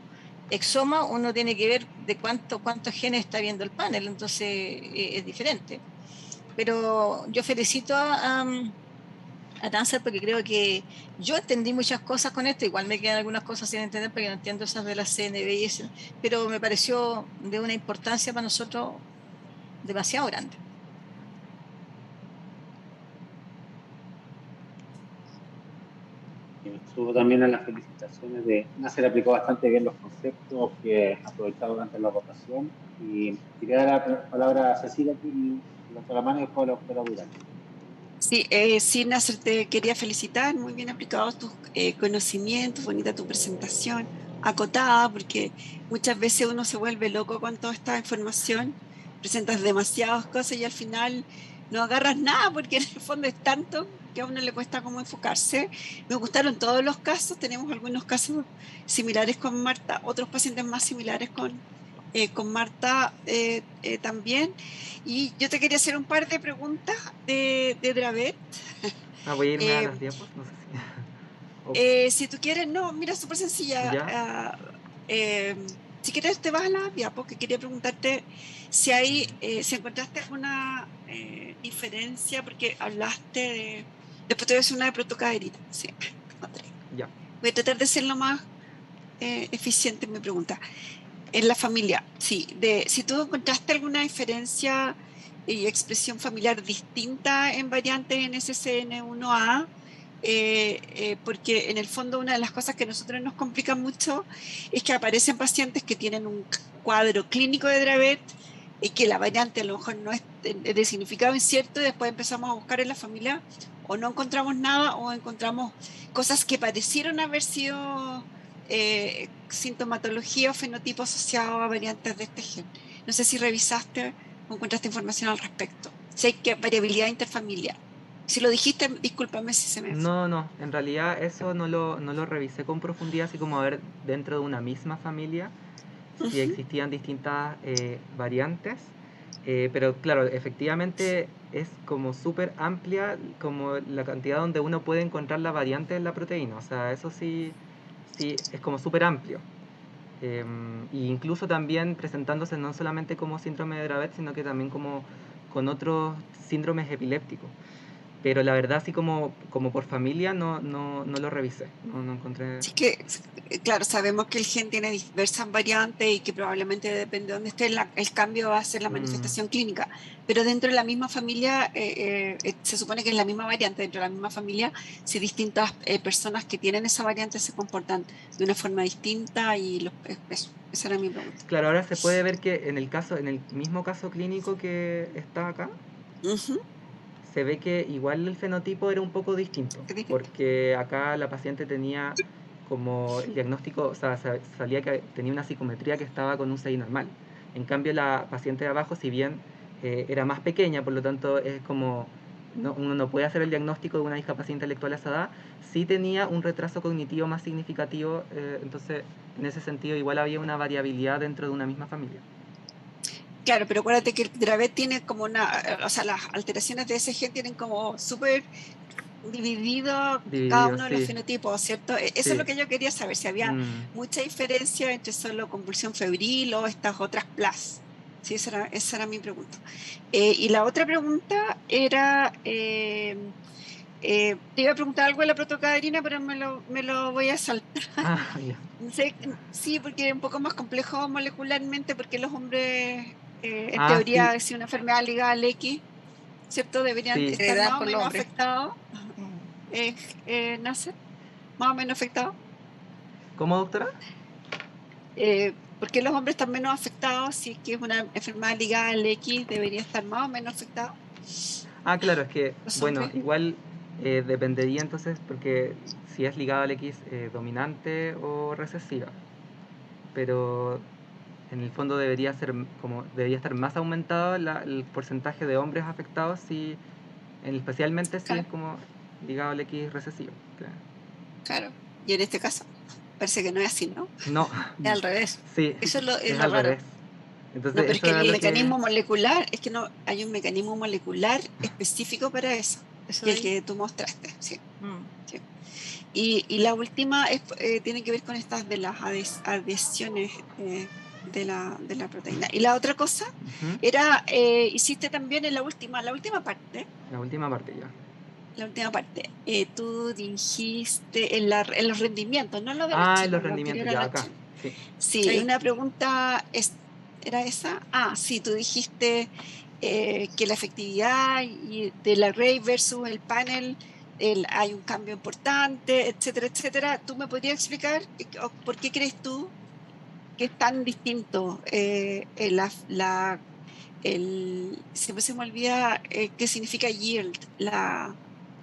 exoma, uno tiene que ver de cuántos genes está viendo el panel, entonces es diferente. Pero yo felicito a Dancer porque creo que yo entendí muchas cosas con esto, igual me quedan algunas cosas sin entender porque no entiendo esas de la CNB y eso, pero me pareció de una importancia para nosotros demasiado grande. Subo también a las felicitaciones de Nasser, aplicó bastante bien los conceptos que aprovechado durante la votación. Y quería dar la palabra a Cecilia y levantar la mano y después a la doctora Durán. Sí, sí, Nasser, te quería felicitar, muy bien aplicados tus conocimientos, bonita tu presentación, acotada, porque muchas veces uno se vuelve loco con toda esta información, presentas demasiadas cosas y al final no agarras nada, porque en el fondo es tanto que a uno le cuesta como enfocarse. Me gustaron todos los casos, tenemos algunos casos similares con Marta, otros pacientes más similares con Marta también. Y yo te quería hacer un par de preguntas de Dravet. Voy a irme a Eh, las diapos, no sé si. Oh, si tú quieres, no, mira, súper sencilla. ¿ya? Eh, si quieres, te vas a la diapo, que quería preguntarte si hay, si encontraste alguna diferencia, porque hablaste de. Después te voy a hacer una de protocaderita. Sí, encontré. Ya. Voy a tratar de ser lo más eficiente en mi pregunta. En la familia, sí. Si tú encontraste alguna diferencia y expresión familiar distinta en variantes en SCN1A, porque en el fondo una de las cosas que a nosotros nos complica mucho es que aparecen pacientes que tienen un cuadro clínico de Dravet y que la variante a lo mejor no es de significado incierto y después empezamos a buscar en la familia o no encontramos nada o encontramos cosas que parecieron haber sido sintomatología o fenotipo asociado a variantes de este gen. No sé si revisaste o encontraste información al respecto. Si hay que variabilidad interfamiliar. Si lo dijiste, discúlpame si se me fue. No, en realidad eso no lo revisé con profundidad, así como a ver dentro de una misma familia si Ujú. existían distintas variantes, pero claro, efectivamente es como súper amplia como la cantidad donde uno puede encontrar la variante en la proteína, o sea, eso sí, sí es como súper amplio. E incluso también presentándose no solamente como síndrome de Dravet, sino que también como con otros síndromes epilépticos. pero la verdad, así como por familia, no lo revisé, no encontré. Así que, claro, sabemos que el gen tiene diversas variantes y que probablemente depende de dónde esté, el cambio va a ser la manifestación clínica, pero dentro de la misma familia, se supone que es la misma variante, dentro de la misma familia, si distintas personas que tienen esa variante se comportan de una forma distinta y eso, esa era mi pregunta. Claro, ahora se puede ver que en el mismo caso clínico que está acá, Ujú, se ve que igual el fenotipo era un poco distinto, es distinto. porque acá la paciente tenía como el diagnóstico, o sea, salía que tenía una psicometría que estaba con un CI normal. En cambio, la paciente de abajo, si bien era más pequeña, por lo tanto es como uno no puede hacer el diagnóstico de una discapacidad intelectual a esa edad, sí tenía un retraso cognitivo más significativo, entonces en ese sentido igual había una variabilidad dentro de una misma familia. Claro, pero acuérdate que el Dravet tiene como o sea, las alteraciones de ese gen tienen como súper dividido cada Dividido, uno de los sí, fenotipos, ¿cierto? Eso es sí. lo que yo quería saber, si había Mm. mucha diferencia entre solo convulsión febril o estas otras PLAS. Sí, esa era mi pregunta. Y la otra pregunta era, te iba a preguntar algo de la protocaderina, pero me lo voy a saltar. Ah, ya. Sí, porque es un poco más complejo molecularmente, porque los hombres, en Ah, sí, teoría, si una enfermedad ligada al X, ¿cierto? Deberían sí. estar Heredada más o por los menos hombres. afectados. Mm. Nace más o menos afectados. ¿Cómo, doctora? ¿Por qué los hombres están menos afectados? Si es que es una enfermedad ligada al X, debería estar más o menos afectado Ah, claro, es que, los bueno, hombres. igual dependería entonces, porque si es ligado al X dominante o recesiva, pero en el fondo debería ser debería estar más aumentado el porcentaje de hombres afectados si, especialmente si es Claro, como ligado al X recesivo. Claro. claro. Y en este caso, parece que no es así, ¿no? No, Es al revés. sí, Eso es es lo al raro. revés. No, Entonces pero es eso que era el lo que... mecanismo molecular, es que no hay un mecanismo molecular específico para eso, Eso que el ahí. que tú mostraste, sí. Mm. Sí. Y la última tiene que ver con estas de las adhesiones de la proteína. Y la otra cosa Ujú. era, hiciste también en la última parte, La última parte ya. tú dijiste en los rendimientos, no en lo de las Ah, en los chicas, lo rendimientos, anterior a ya las acá. chicas. Sí. Sí, Ahí. una pregunta, ¿era esa? Ah, sí, tú dijiste que la efectividad de la array versus el panel, hay un cambio importante, etcétera, etcétera. ¿Tú me podrías explicar por qué crees tú que es tan distinto siempre se me olvida qué significa yield, ¿me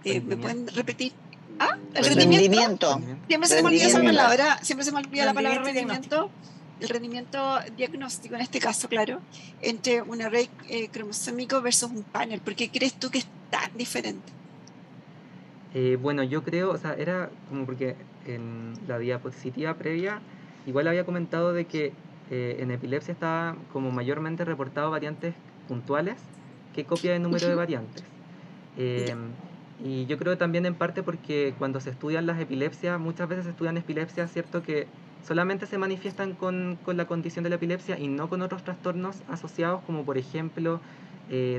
Rendimiento. pueden repetir? Ah, el rendimiento. Rendimiento. Rendimiento, Rendimiento. Siempre se me olvida esa rendimiento. palabra, siempre se me olvida la palabra Rendimiento y diagnóstico. rendimiento, el rendimiento diagnóstico en este caso, claro, entre un array cromosómico versus un panel. ¿Por qué crees tú que es tan diferente? Bueno, yo creo, o sea, era como porque en la diapositiva previa igual había comentado de que en epilepsia estaba como mayormente reportado variantes puntuales que copia de número de Ujú, variantes. ya, Eh, y yo creo también en parte porque cuando se estudian las epilepsias, muchas veces se estudian epilepsias, ¿cierto? Que solamente se manifiestan con la condición de la epilepsia y no con otros trastornos asociados, como por ejemplo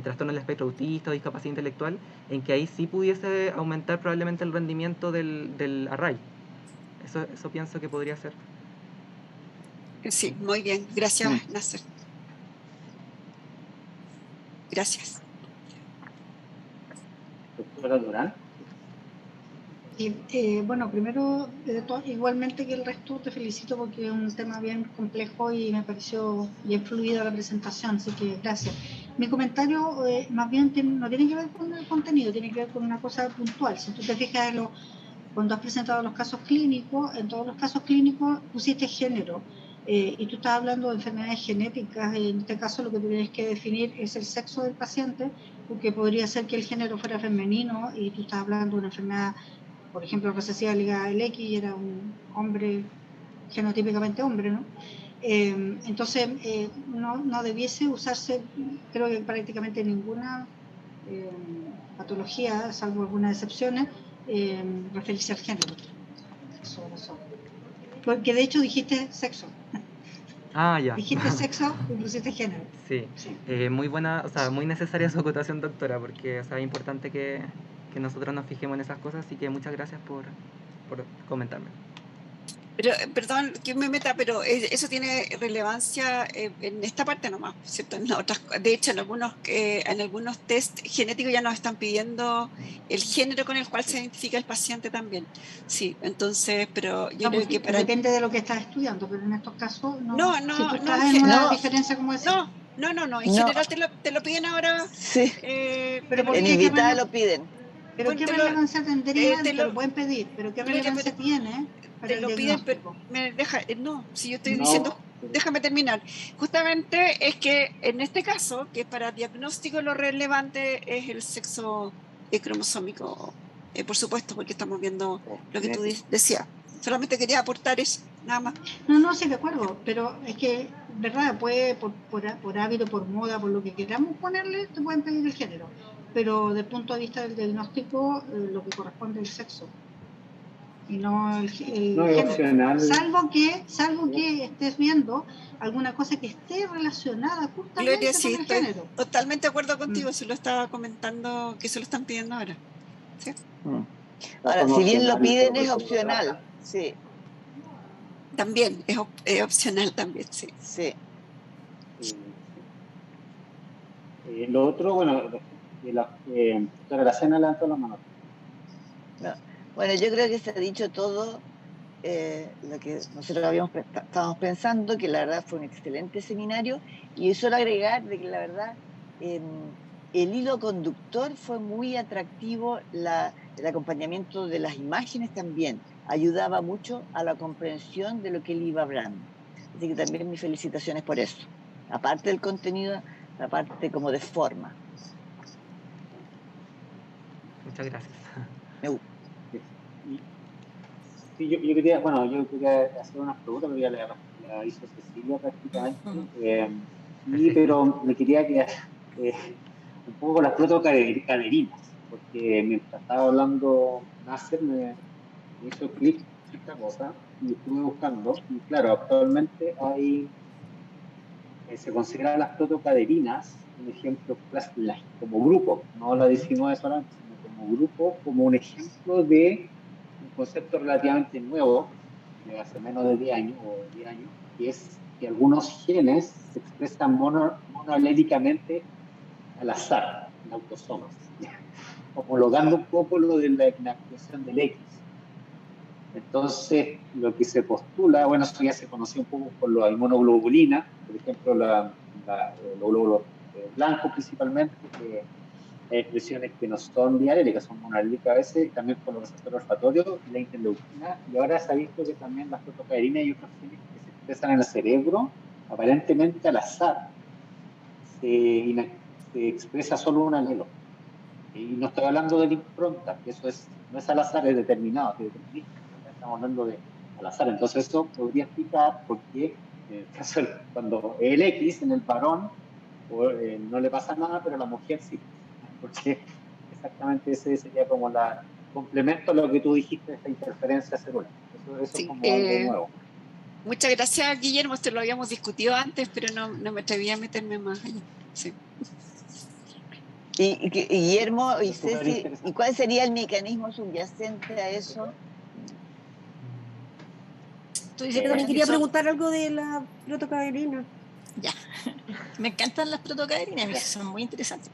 trastorno del espectro autista o discapacidad intelectual, en que ahí sí pudiese aumentar probablemente el rendimiento del array. Eso pienso que podría ser. sí, muy bien. Gracias, Mm. Nasser. Gracias. Doctora Durán. Sí, bueno, primero, igualmente que el resto, te felicito porque es un tema bien complejo y me pareció bien fluida la presentación, así que gracias. Mi comentario más bien no tiene que ver con el contenido, tiene que ver con una cosa puntual. Si tú te fijas cuando has presentado los casos clínicos, en todos los casos clínicos pusiste género y tú estás hablando de enfermedades genéticas. En este caso lo que tú tienes que definir es el sexo del paciente, porque podría ser que el género fuera femenino y tú estás hablando de una enfermedad, por ejemplo, recesiva ligada al X y era un hombre, genotípicamente hombre, ¿no? Entonces, no debiese usarse, creo que prácticamente ninguna patología, salvo algunas excepciones, referirse al género. Eso. Porque de hecho dijiste sexo. Ah, ya. Dijiste sexo y pusiste género. Sí. Sí. Muy buena, o sea, muy necesaria su acotación, doctora, porque o sea, es importante que que nosotros nos fijemos en esas cosas, así que muchas gracias por comentarme. Pero, perdón que me meta, pero eso tiene relevancia en esta parte nomás, ¿cierto? En otras, de hecho, en algunos test genéticos ya nos están pidiendo el género con el cual se identifica el paciente también. Sí, entonces, pero yo creo que para... Depende de lo que estás estudiando, pero en estos casos no. No, Si tú no, estás en una diferencia como esa. no. En general te lo piden ahora. Sí, Pero ¿por en qué? Invitae lo piden. Pero Bueno, ¿qué relevancia tendría? te Te lo lo- pueden pedir, pero ¿qué relevancia tiene para te el lo piden, pero diagnóstico? no, si yo estoy No, diciendo, déjame terminar. Justamente es que en este caso, que para diagnóstico lo relevante es el sexo cromosómico, por supuesto, porque estamos viendo lo que tú decías. Solamente quería aportar eso, nada más. No, sí, de acuerdo, pero es que, ¿verdad? Puede, por hábito, por moda, por lo que queramos ponerle, te pueden pedir el género, pero desde el punto de vista del diagnóstico, lo que corresponde es el sexo y no el No es género. opcional. Salvo que estés viendo alguna cosa que esté relacionada justamente Gloria, con sí, el estoy género. totalmente de acuerdo contigo, se lo estaba comentando, que se lo están pidiendo ahora. ¿Sí? Ahora, si bien lo piden, es pero opcional. Sí, También, es opcional también, sí. sí. Lo otro, bueno, doctora Aracena levantó la mano. No. Bueno, yo creo que se ha dicho todo lo que nosotros estábamos pensando, que la verdad fue un excelente seminario, y solo agregar de que la verdad el hilo conductor fue muy atractivo, el acompañamiento de las imágenes también ayudaba mucho a la comprensión de lo que él iba hablando. Así que también mis felicitaciones por eso. Aparte del contenido, la parte como de forma. Muchas gracias. Sí, yo quería hacer unas preguntas, pero ya la hizo Cecilia prácticamente. Pero me quería quedar un poco con las protocaderinas, porque mientras estaba hablando Nasser me hizo clic esta cosa y estuve buscando. Y claro, actualmente se consideran las protocaderinas un ejemplo como grupo, no la 19 solamente, sino como grupo, como un ejemplo de un concepto relativamente nuevo, de hace menos de 10 años, que es que algunos genes se expresan monoalélicamente al azar, en autosomas, homologando un poco lo de la inactivación del X. Entonces, lo que se postula, bueno, eso ya se conoció un poco por la inmunoglobulina, por ejemplo, los glóbulos blancos principalmente, que hay expresiones que no son dialélicas, son monolíticas a veces, y también por los receptores olfatorios y la interleuquina. Y ahora se ha visto que también las protocaderinas y otros genes que se expresan en el cerebro, aparentemente al azar, se expresa solo un alelo. Y no estoy hablando de la impronta, que eso no es al azar, es determinado, es determinista. Estamos hablando de al azar. Entonces eso podría explicar por qué, en el caso cuando el X en el varón no le pasa nada, pero a la mujer sí. Porque exactamente ese sería como la complemento a lo que tú dijiste de esta interferencia celular. Eso Sí, es como algo nuevo. Muchas gracias, Guillermo. Esto lo habíamos discutido antes, pero no me atreví a meterme más allá. Sí. Y Guillermo y Es súper Ceci, interesante. ¿y cuál sería el mecanismo subyacente a eso? Yo también quería preguntar algo de la protocaderina. Ya, me encantan las protocaderinas, son muy interesantes.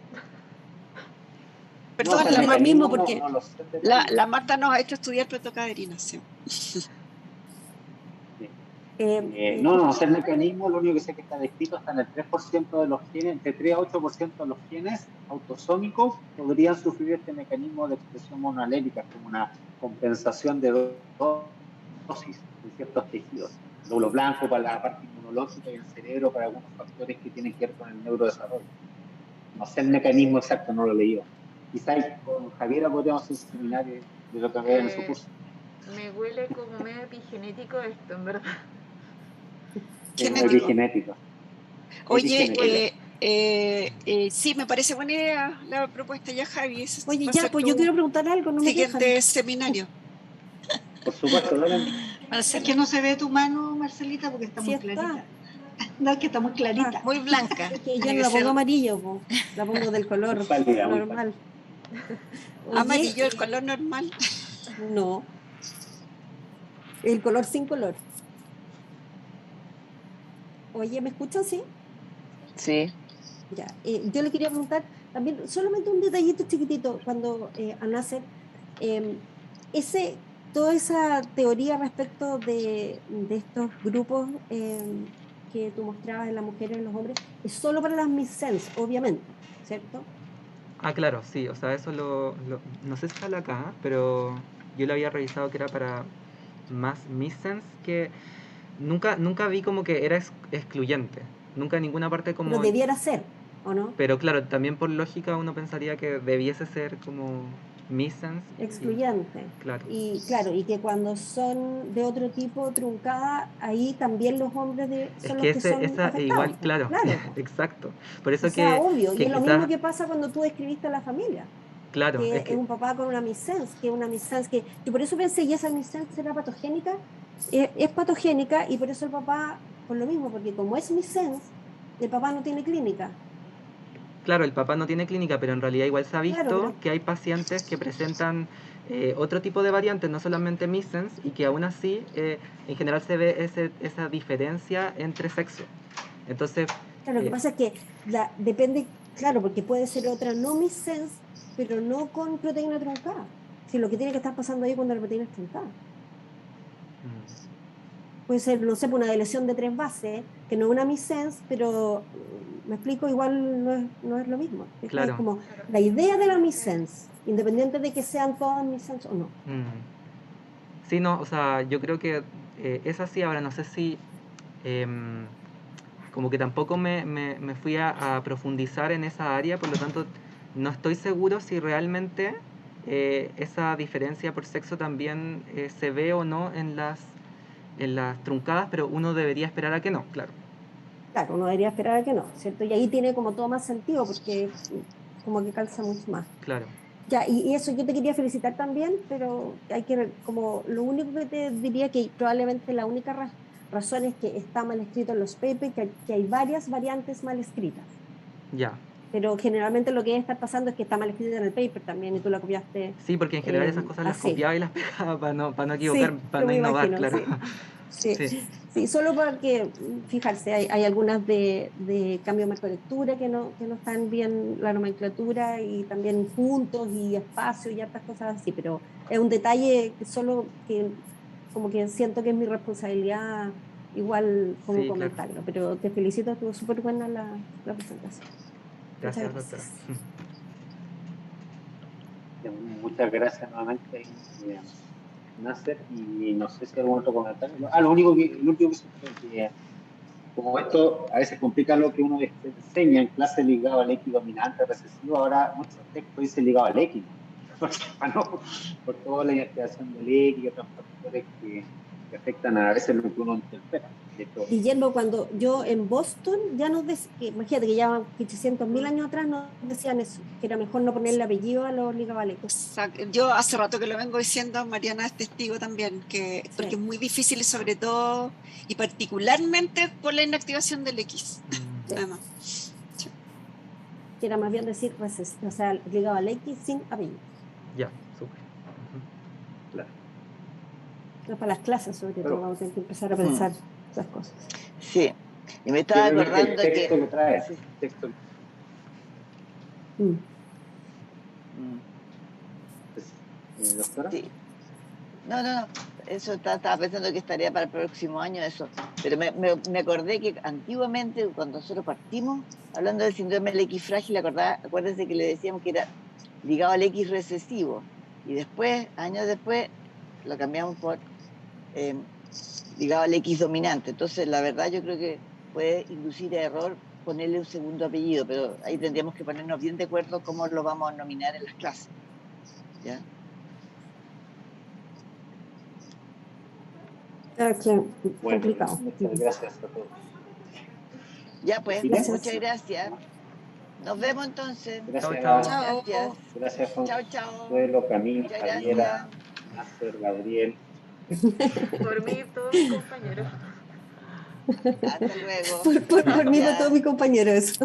Perdón, No, o sea, lo mismo porque no lo sé, la Marta nos ha hecho estudiar protocaderinas. Sí. No sé el mecanismo, lo único que sé que está descrito hasta en el 3% de los genes, entre 3 a 8% de los genes autosómicos podrían sufrir este mecanismo de expresión monoalélica como una compensación de dosis en ciertos tejidos. El glóbulo blanco para la parte inmunológica y el cerebro para algunos factores que tienen que ver con el neurodesarrollo. No sé el mecanismo exacto, no lo he leído. Quizás con Javiera podríamos hacer un seminario de lo que había en su curso. Me huele como medio epigenético esto, en verdad. Epigenético. Oye, sí, me parece buena idea la propuesta ya, Javi. Oye, ya, pues yo quiero preguntar algo, no me siguiente dejan. seminario. Por supuesto, dale. Es que no se ve tu mano, Marcelita, porque está muy clarita. No, es que está muy clarita. Muy blanca. Es que yo no la pongo amarilla, la pongo del color pálida, normal. Oye, Amarillo, el color normal. no, el color sin color. Oye, ¿me escuchan? Sí. Sí. Ya, yo le quería preguntar también, solamente un detallito chiquitito, cuando a Nasser, eh, ese, toda esa teoría respecto de estos grupos que tú mostrabas en las mujeres y en los hombres, es solo para las missense, obviamente, ¿cierto? Ah, claro, sí, o sea, eso no sé si sale acá, pero yo lo había revisado que era para más missense, que nunca vi como que era excluyente, nunca en ninguna parte Pero como... debiera ser, ¿o no? Pero claro, también por lógica uno pensaría que debiese ser como missense. Excluyente. Claro. Y claro, y que cuando son de otro tipo truncada, ahí también los hombres Es son los que que son esa afectados, igual, po. claro, Claro, po. exacto. Por O eso sea, obvio, y que es lo mismo quizás, que pasa cuando tú describiste a la familia, claro, que es es que, un papá con una missense, que una missense que yo por eso pensé, y esa missense será patogénica, es patogénica y por eso el papá, por lo mismo, porque como es missense, el papá no tiene clínica. claro, el papá no tiene clínica, pero en realidad igual se ha Claro, visto pero que hay pacientes que presentan otro tipo de variantes, no solamente missense, y que aún así en general se ve esa diferencia entre sexo. Entonces, claro, lo que eh, pasa es que depende, claro, porque puede ser otra no missense, pero no con proteína truncada. Si lo que tiene que estar pasando ahí cuando la proteína es truncada. mm, Puede ser, no sé, una deleción de tres bases, que no es una missense, pero me explico, igual no es lo mismo. Es claro. como la idea de la missense, independiente de que sean todas missense o no. Sí, no, o sea, yo creo que es así. Ahora no sé si, em, como que tampoco me fui a profundizar en esa área, por lo tanto, no estoy seguro si realmente esa diferencia por sexo también se ve o no en las truncadas, pero uno debería esperar a que no, claro. Claro, uno debería esperar a que no, ¿cierto? Y ahí tiene como todo más sentido, porque como que calza mucho más. Claro. Ya, y eso yo te quería felicitar también, pero hay que, como lo único que te diría que probablemente la única razón es que está mal escrito en los papers, que hay varias variantes mal escritas, Ya. pero generalmente lo que debe estar pasando es que está mal escrito en el paper también y tú la copiaste Sí, porque en general esas cosas las así. copiaba y las pegaba para no equivocar, Sí, para yo no me innovar, imagino, claro. sí. Sí, Sí. sí, solo porque, fijarse, hay algunas de cambio de marcolectura que no están bien la nomenclatura y también puntos y espacio y hartas cosas así, pero es un detalle que solo que como que siento que es mi responsabilidad igual como Sí, claro. comentarlo, pero te felicito, estuvo súper buena la presentación. Muchas Gracias, doctora. gracias. Muchas gracias nuevamente, Nasser, y no sé si hay algún otro comentario. Lo único el último que fue que, como esto a veces complica lo que uno enseña en clase ligado al X dominante recesivo, ahora muchos textos dicen ligado al X, ¿no? Por toda la investigación del X y otros factores que afectan a veces lo que uno interpreta. De hecho, Guillermo, cuando yo en Boston ya nos decían, imagínate que ya 800.000 años atrás nos decían eso, que era mejor no ponerle apellido a los ligabalecos. Yo hace rato que lo vengo diciendo, Mariana es testigo también, porque es Sí, muy difícil, sobre todo y particularmente por la inactivación del X. sí. Además. Que era más bien decir, o sea, ligado al X sin apellido. Ya, súper. claro. No, para las clases, sobre todo, Pero, vamos a tener que empezar a pensar esas cosas. Sí. Y me estaba simplemente el acordando texto que trae, sí. el texto Mm. Mm, doctora. sí. No. Eso estaba pensando que estaría para el próximo año eso. Pero me acordé que antiguamente, cuando nosotros partimos, hablando del síndrome del X frágil, acuérdense que le decíamos que era ligado al X recesivo. Y después, años después, lo cambiamos por eh, ligado al X dominante. Entonces, la verdad, yo creo que puede inducir a error ponerle un segundo apellido, pero ahí tendríamos que ponernos bien de acuerdo cómo lo vamos a nominar en las clases. ¿Ya? Ah, claro, Bueno, complicado. muchas gracias a todos. Ya pues, ¿Fines? Gracias. muchas gracias. Nos vemos entonces. Chao, Gracias, chao. Chao. Gracias. gracias Chao. Consuelo, Camila, Muchas Javiera, gracias. Nasser, Gabriel. Por mí, todos mis compañeros. Hasta luego. Por mí, para todos Gracias. mis compañeros.